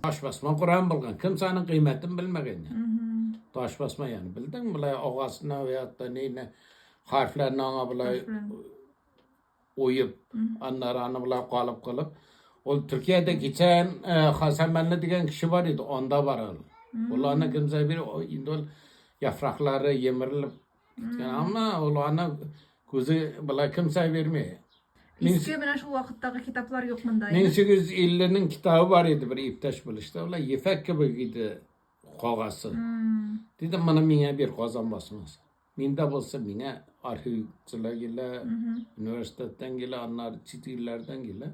Taş basma Kur'an bilgan. Kimsenin kıymetini bilmegen yani. Taş basma yani. Bildin mi? Bilay ağasına veyahut da neyine harflerini ona bilay oyup, anlarını bilay kalıp. O Türkiye'de geçen Hasan Benli diyen kişi var idi. Onda var oğlum. Onlarına kimse bir indol yaprakları yemirilip yani ama onlarına gözü bilay kimse vermiyor. Eski менә шул вакыттагы китаплар юк монда. 1850'nin kitabı var idi bir iptaş buluştu. Ola yefek gibi idi kogası. Dedim bana mine bir kazan basmaz. Minde bolsa mine arhivçiler gele, üniversiteden gele, anlar çitillerden gele.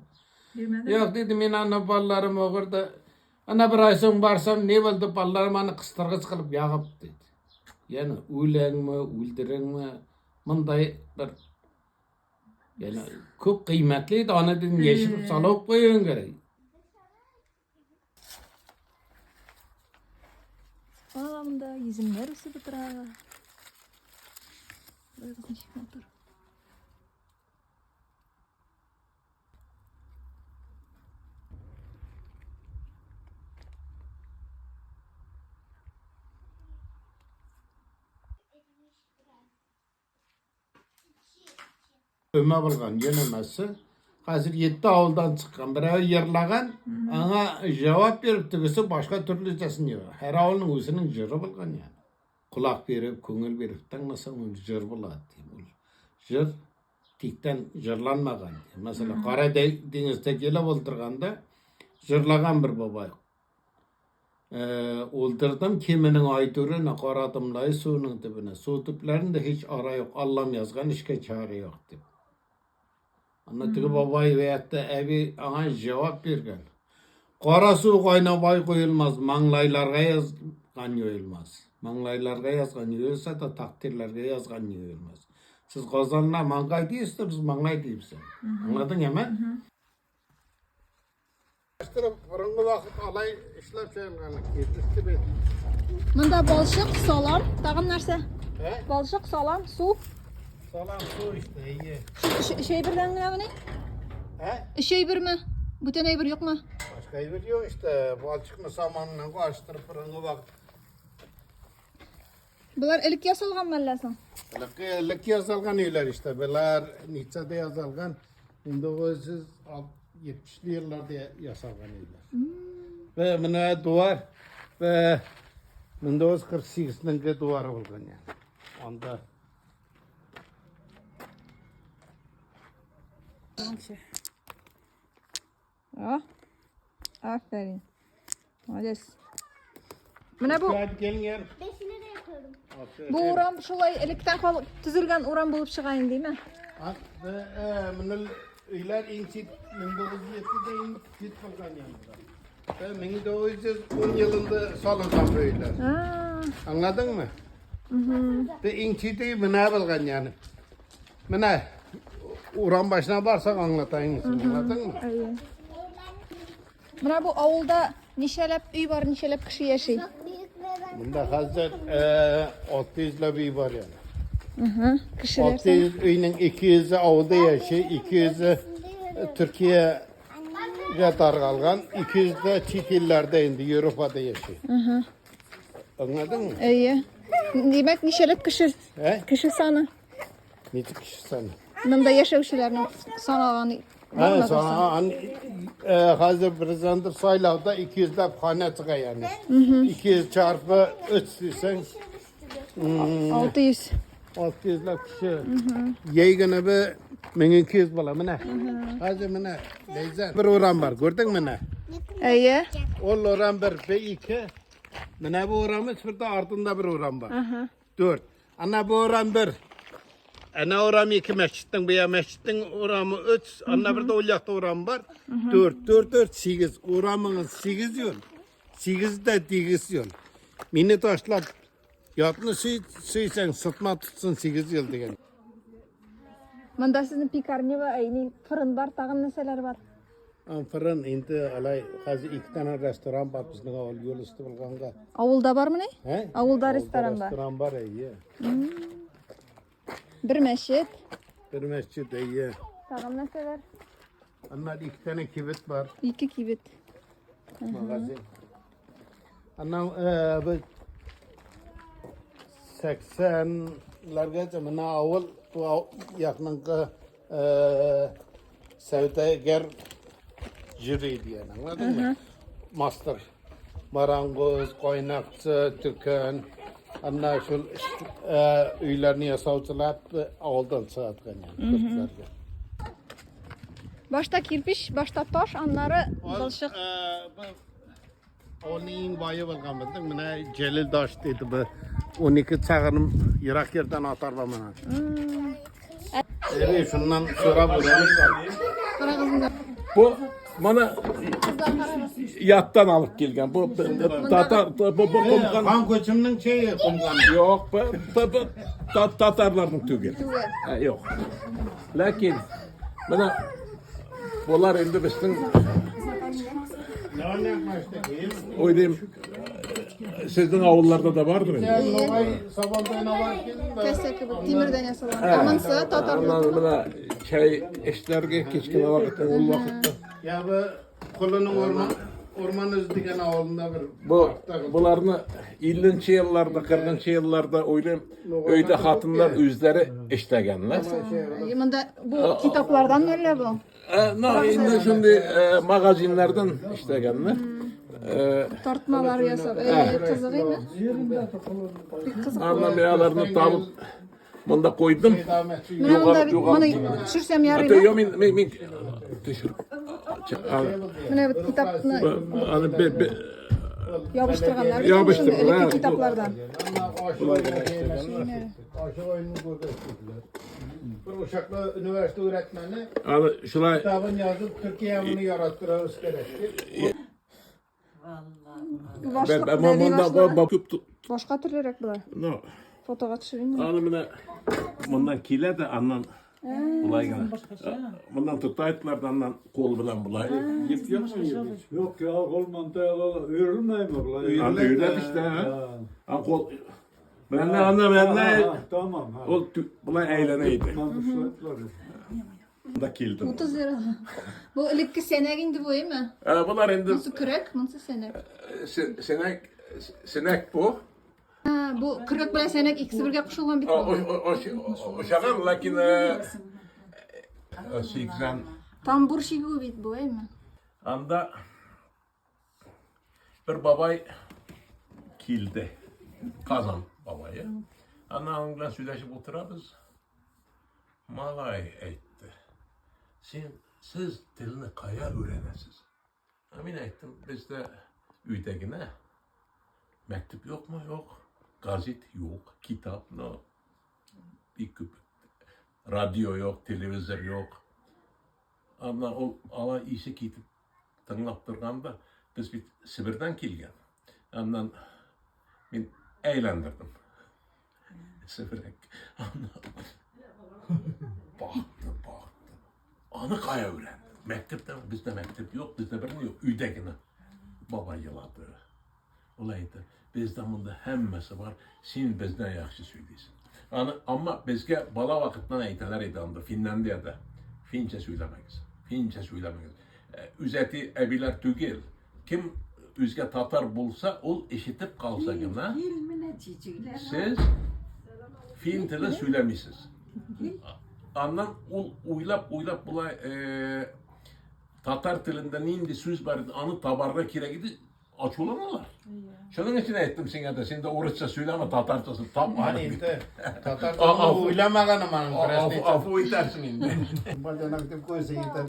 Yok dedim men ana ballarım orada. Ana bir ay soň barsam ne boldu ballarım bana kıstırgıç kılıp yağıp dedi. Yani ölenme, öldürenme, mınday bir yani çok kıymetli de ona dedim yeşil salıp koyun gerek. Alamda yüzümler ısıdı tura. Öme bulgan yenemesi. Hazır 7 avuldan çıkan bir yerlagan ana cevap verip tigisi başka türlücesini yiyor. Her avulun özünün jırı bulgan yani. Kulak verip, köngül verip tanımasan jır bulat diyeyim. Jır tikten jırlanmagan. Mesela Karadeniz'de gelip oldurganda jırlagan bir baba. Oldurdum kiminin aydırına qaradımlay suyunun dibine. Su diplerinde hiç ara yok. Allah'ım yazgan işke çare yok dip. Anlatığı babayı veyahut da evi ana cevap vergen. Qara su qaynabay koyulmaz, manglaylarga yazgan yoyulmaz. Manglaylarga yazgan yoyulsa da takdirlerge yazgan yoyulmaz. Siz qazanına mangay deyirsiniz, biz manglay deyipsin. Anladın hemen? Fırıngı vakit alay işlep şeyinganlık yetişti bedi. Монда балшык, салам, тагын нәрсә? He? Балшык, салам, su. Salam su işte iyi. Şey birden mi ne? He? Şey bir mi? Bütün bir yok mu? Başka bir yok işte. Balçıklı samanla karıştırıp fırıngı vakit. Bunlar elik yasalgan mı Allah'san? Lık yazılgan eyler işte. Bunlar Nietzsche'de yazılgan 1970'li yıllarda yazılgan eyler. Ve buna duvar ve 1948'deki duvar olgan yani. Onda Ah. Aferin. Молодец. Менә bu hadi gelin yer. Beşini de yapıyorum. bu uram şulay elikten tüzülgən uram bulup çıgayın değil mi? Bunun öyler inçit 1907'de inçit olgan yanında. Ve 1910 yılında salıngan böyler. Ha. Anladın mı? Ve inçiti bina bilgan yani. Bina uran başına varsak anlatayım mısın? Anladın mı? İyi. Menə bu avulda neçəlep üy var, neçəlep kişi yaşay? Çok büyük ve ben Bunda hazır 600 ile bir var yani. Kişiler 600 öyünün 200'ü avulda yaşıyor, 200'ü Türkiye'ye dargalgan, 200 de çift illerde indi, Avrupa'da yaşıyor. Anladın mı? İyi. Demek neçəlep kişi? He? Kişi sanı. Neçə kişi sana? Bunda yaşayışlarının sanağını Ha, sonra hazır prezidentler sayılarda 200 de hane çıkıyor yani. 200 çarpı 3 desen 600. 600 kişi. Yeğene bir 1200 bala mı ne? Hazır mı ne? Leyzen. Bir oran var gördün mü ne? İyi. O oran bir B2. Ne bu oranımız bir de ardında bir oran var. 4. Ana bu oran 1. Ana oram 2 mescitten, bu mescitten oramı 3, ana bir de olyakta oram var. 4, 8. Oramınız 8 yol. 8 de 8 yol. Mini taşlap yatını suysan sıtma tutsun 8 yıl degen. Manda sizin pikarni var, fırın var, tağın neseler var? Fırın indi alay hazır 2 tane restoran var bizning avul yol üstü bulganga. Avulda var mı ne? He? Avulda restoran var. Restoran var iyi. Bir meşit. Bir mescid iyi. Tağın neseler? Anlar 2 tane kibrit var. 2 kibit. Magazin. Anam bu 80'largacha mana avval bu yaqinqi savdogar jüri diyen anladın mı? Master, marangoz, qo'ynoqchi, tükkan, ana şu uylarni yasovchilar avvaldan chiqargan yani. Başta kirpiç, başta tosh, anlari bilshiq. Onun eng boyi bo'lgan bildim. Mana Jalil Dosh dedi bu. 12 chaqirım yiroq yerdan atarlar mana. Şundan so'rab o'rganib Qara qizimga. bu mana yattan alıp gelgen. Bu Tatar bu komutan. Han koçumның şeyi komutan. Yok bu Tatarların tügel. Tuga. Yok. Lakin mana bunlar endi bizning oydayım sizin avullarda da vardır mı? Keseki bu temirden yasalan. Tamınsa tatarlar. Mana çay eşlerge keçkine vakitte ol vakitte. Ya bu kulunun orman özdigen avlunda bir Bularını 50-ci yıllarda, 40-cı yıllarda oyluyum öyde hatunlar özleri işlegenler. Bunda bu kitaplardan öyle bu. Indi şimdi magazinlerden işlegenler. Tartmalar yasab. Kızığı mı? Bir kızık. Anlamayalarını tapıp bunda koydum. Mana bunda bunu düşürsem Hatta yarayla. yo min düşür. Mana bu kitapni Hani yapıştırganlar. Yapıştırganlar, Öyle kitaplardan. aşık oyununu burada istediler. Bir uşaklı üniversite öğretmeni hani şulay kitabın yazıp Türkiye bunu yarattırırız gerekli. ben bunda bakıp Başka türlürek bular. no. Fotoğa düşüreyim mi? Hani buna bundan kile de andan bulay gene. Bundan tutaytlar da andan kol bilen bulay. Yip yok mu? Yok ya olmanda örülmeyeyim mi? Andan öyle işte ha. An kol. Ben de anlam Tamam. o bulay eğleneydi. Namuslar. Da kildim. 30 lira. Bu ilikki senek indi bu değil mi? Bunlar indi Nasıl kürek, nasıl senek? sinek bu. Ha, bu kürek bilen senek ikisi birge qo'shilgan bitti. O şakan lakin 80 Tambur şigu bit bu değil mi? anda bir babay kildi. Kazan babayı. Anamla söyleşip oturarız. Malay etti. Siz dilini kaya öğrenesiz. Amin ettim. Bizde üydegine mektup yok mu? Yok. Gazet yok. Kitap no. Bir küp. Radyo yok. Televizyon yok. Ama o ala işi gidip tınlap durganda biz bir Sibir'den kelgen. Ondan ben eğlendirdim. Sibir'e. Baktım. Anı kaya öğrendim. Mektepte bizde mektep yok. Bizde bir yok. Üydegine. Baba yıladı. Olaydı. Bizde bunda hemmesi var. Sen bizden yaxşı söyleysin. Ama bizge bala vakitden eyteler edildi. Finlandiyada. Fince söylemeyiz. Üzeti ebiler tügel. Kim üzge Tatar bulsa ol eşitip kalsa gene. Siz Fin tili söylemişsiniz. Anlam uylap bulay Tatar tilinden indi söz var. Anı tabarra kire gidi açılamıyorlar. Şunun için ettim sana da. Sen de Orusça söyleme Tatarcası. Tam Hani işte Tatar'da uylamagan ama Afu itersin indi. bacanak dip koysa yeter.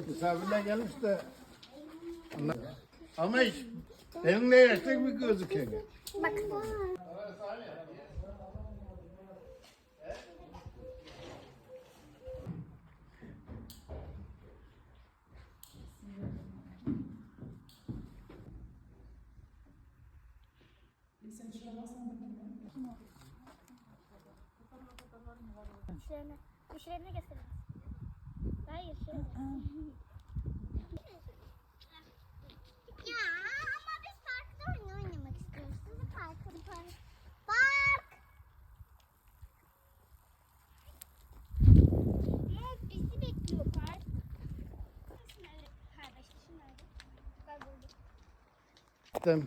Misafirler gelmiş de ama hiç elinde yaşlık bir gözüküyor. Bak. Dişlerini gösterin. Hayır şöyle. Ya ama biz parkta oyun oynamak istiyoruz. Sizi park. Evet, bizi bekliyor park. Şunları kardeş, şunları. Ben buldum. Gittim.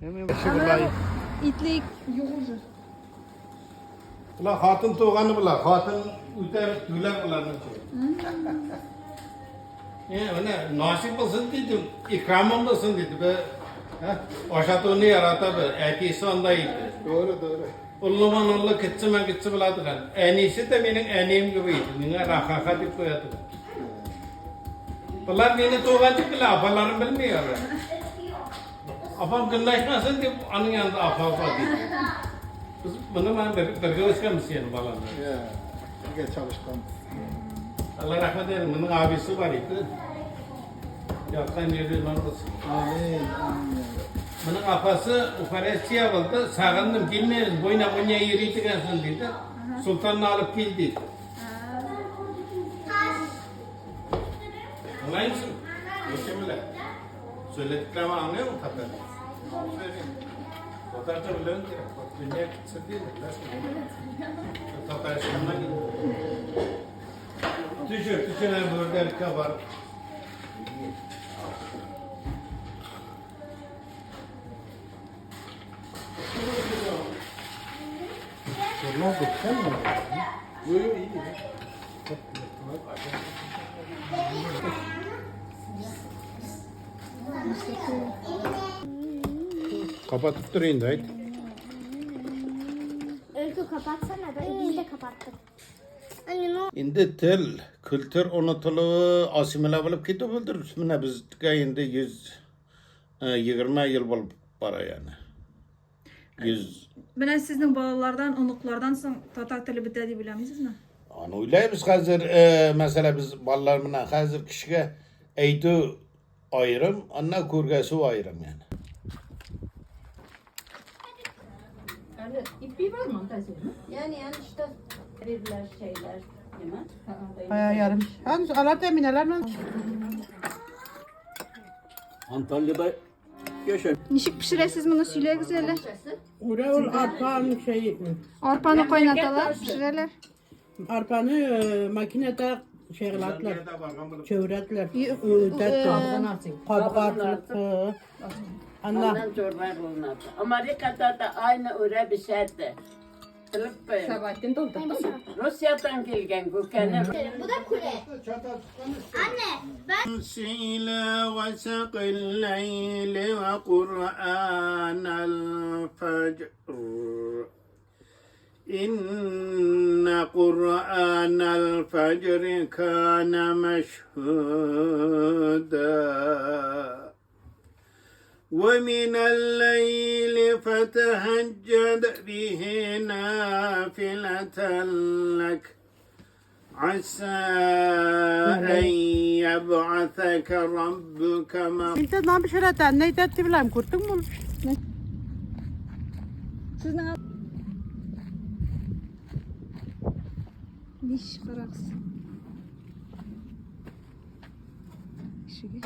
Hemen başılayım. İtlik yoğurdu. Ulan hatun tuğanı bula. Hatun üter tüyler bulanır. Öyle nasip olsun dedim. İkramım olsun dedi. Be, aşağıda yarata be. Erkeği ondaydı. Doğru. Ulluman ullu gitsi buladı kan. En iyisi de benim eneğim gibiydi. Nine rahaka deyip koyadı. Bunlar beni tuğancı bile afalarım bilmiyorlar. Afam günleşmesin deyip onun yanında afa dedi. Bunu ben bir göğüskemişsin yani balanlar. Ya. Gel çalışkan. Allah rahmet eylesin. Bunun abisi var idi. Yaktan yeri orası. Amin. Bunun apası Ufaresiye oldu. Sağındım bilmeyiz. Boyuna yürüyecek gelsin dedi. Sultanını alıp geldi. Anlayın mısın? Geçemile. Söylediklerimi anlıyor musun tabii? Tatarca biliyorsun ki. Bak dünya gitsin değil mi? Tatar şununa gidiyor. Tüşüne burada erke var. Ne oldu? Sen mi? Yok iyi. Kapatıp durayım da haydi. Öykü kapatsana da biz de kapattık. Anne ne Endi til, kültür unutulup, asimile bolup ketibeldir. Mine bizga endi 120 yıl bolup bara yani. 100. Ben sizin balalardan, onuklardan son tatar tili bitedi bilemisiz mi? Onu oylaymiz hazır, mesela biz ballar bilan hazır kişiga eydu ayrım, anna kurgası ayrım yani. Yani ipi var mı montaj mı? Yani işte verirler şeyler değil mi? Bayağı yarım. Hani alat emineler mi? Antalya'da yaşa. Nişik pişiresiz bunu söyle güzel. Oraya arpanın şeyi. Arpanı kaynatalar, pişirirler. Arpanı makinede şeylatlar. Çöğretler. Öğütetler. Kabukatlar. Anla. Ondan çorba bulunur. Amerika'da da aynı öyle bir şeydi. Sabahattin doldu. Rusya'dan gelgen kökeni. Bu da kule. Anne ben Sile ve sakil leyli ve Kur'anel fecr. İnne Kur'anel fecri kâne meşhûdâ. ومن الليل فتهجد به نافلة لك عسى أن يبعثك ربك İşte ne bir şey eten ne etti bileyim kurtun mu? Siz ne Niş kıraks. Şige.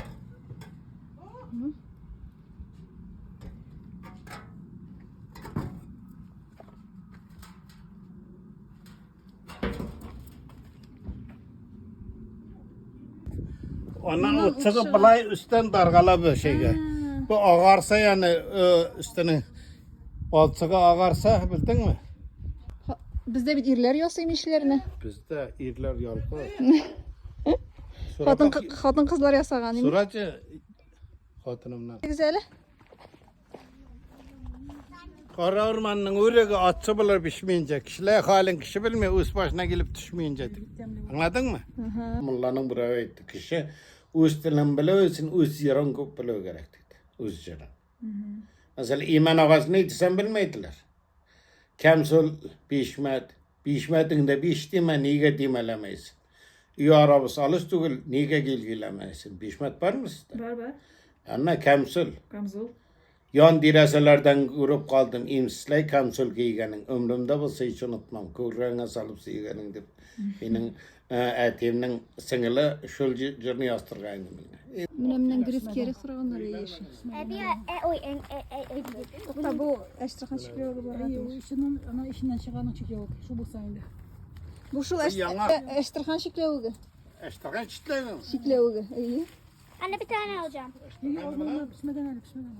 Ona uçağı balay üstten dargala bir şeyge. Bu ağarsa yani üstüne balçığı ağarsa bildin mi? Bizde bir irler yosayım işlerini. Bizde irler yalpı. Kadın kızlar yasagan değil mi? Suracı hatınımdan. Güzel. Kara ormanın uğrığı atsı bulur pişmeyince. Kişiler halin kişi bilmiyor, üst başına gelip düşmeyince. Anladın mı? Mullanın buraya etti kişi. Üst dilin biliyor için üst yarın köp biliyor gerek dedi. Üst yarın. Mesela iman ağası neydi sen bilmeydiler. Kemsul pişmet. Pişmetin de piştiğime niye demelemeysin. İyi arabası alış değil, niye gelgilemeysin. Pişmet var mı sizde? Var. Anna kemsul. Kamzul. Yan dirasalardan görüp kaldım. İmsisley kamsul giygenin. Ömrümde bulsa hiç unutmam. Kıvrağına salıp sıygenin dip. Benim etiminin singili şul jirni yastırgaydı. Menemden giriz kere sıraganlar yeşi. Oy, Hatta bu Astrahan şiklevi var. Şunun ana işinden çıkanı çıkıyor. Şu bu sayende. Bu şul Astrahan şiklevi. Eştakan çitleyin. Şiklevi. İyi. Anne bir tane alacağım. Pişmeden öyle pişmeden.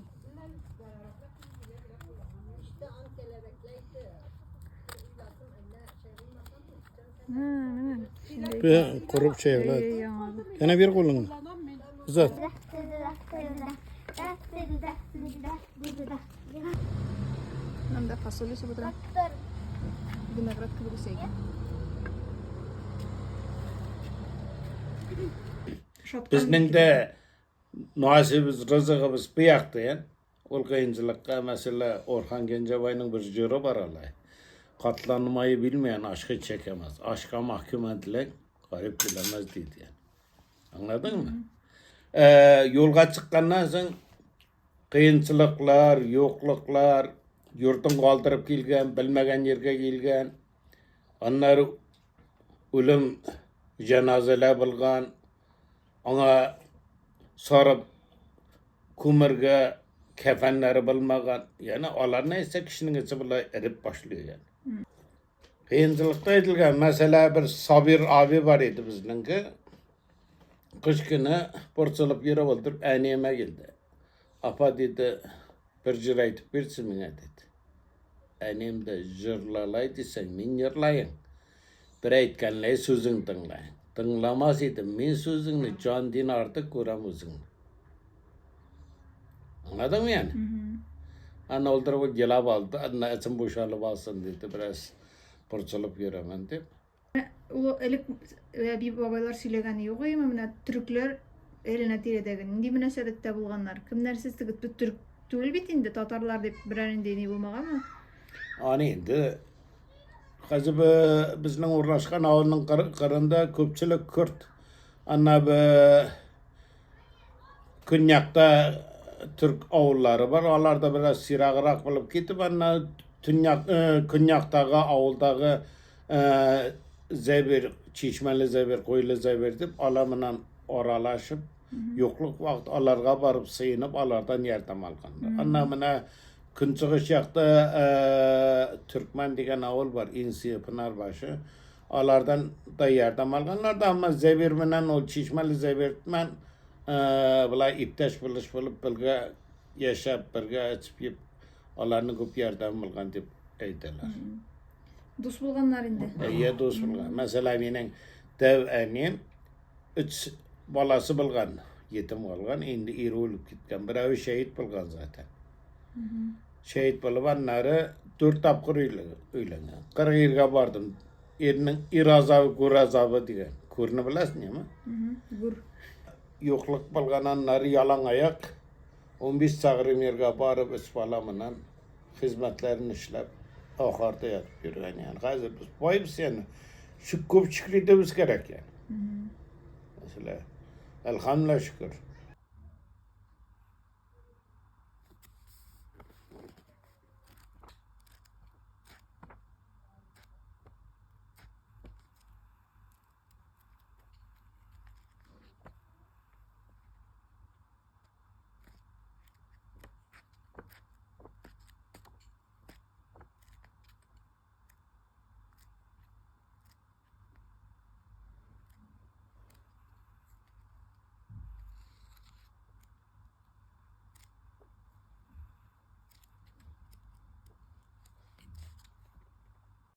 Bir kurup çevre. Yana bir kolunu. Uzat. Нам да фасоли се бодра. Виноград кыбы сейги. Bizning de nasibimiz, rızığımız bir yaktı yani. Ol kıyıncılıkta mesela Orhan Gencebay'ın bir jürü var alay. Katlanmayı bilmeyen aşkı çekemez. Aşka mahkum edilen garip bilemez dedi yani. Anladın mı? Yolga çıkkandan sonra kıyınçılıklar, yokluklar, yurtun kaldırıp gelgen, bilmegen yerge gelgen, onları ölüm cenazeler bulgan, ona sorup kumurga kefenleri bulmagan, yani onlar neyse kişinin içi bile erip başlıyor yani. Kıyıncılıkta edilgen, mesela bir Sabir abi var idi bizninki. Kış günü borçalıp yere öldürüp ayniyeme geldi. Apa dedi, bir jır aytıp birsin mine dedi. Ayniyem de jırlalay desen, men yırlayın. Bir aytkanlay sözün tınlayın. Tınlamaz idim, men sözünü can din artık görem özünü. Anladın mı yani? Anne öldürüp gelap aldı, anne için boşalıp alsın dedi, biraz borçalıp yürümen deyip. Ulu elik bir babaylar söylegen yok ya mena Türkler eline tiredegen indi münasebette bulganlar. Kimler siz tıgıt Türk tüül bitinde Tatarlar dep birerinde ne bulmagan mı? Ani endi hazır bizning o'rnashgan avlning qirında ko'pchilik Kürt. Ana bu Konyakda Türk avulları var. Onlarda biraz siragırak bo'lib ketib, ana Konyakdagi avuldagi Zebir, Çeşmeli Zebir, Koylu Zebir deb alaminan oralaşıp yokluk vaqt alarga barıp sıyınıp alardan yardım alganlar. Ana mana Kınçıgış yakta Türkmen degen avul var, İnsi, Pınarbaşı. Alardan da yardım alganlar da ama Zebir menen o Çeşmeli Zebir men bulay iptaş buluş bulup bilge yaşap, bilge içip yip alarını köp yardım algan deb aytdilar. Dus bulganlar indi. Ya dost bulgan. Mesela mening dev annem 3 balası bulgan, yetim kalgan, endi eri ölüp ketgan. Biravi şehit bulgan zaten. Şehit bulup anları 4 tapkır uylangan. 40 yerge bardım. Erinin er azabı, gur azabı degen. Gurni bilasın ya mı? Gur. Yokluk bulgan anları yalan ayak 15 çağırım yerge barıp ispalamınan hizmetlerini işlep ahirde yatıp yürüyen yani. Hazır biz bayımız yani. Şu köpçüklüğü de biz gerek yani. Mesela elhamdülillah şükür.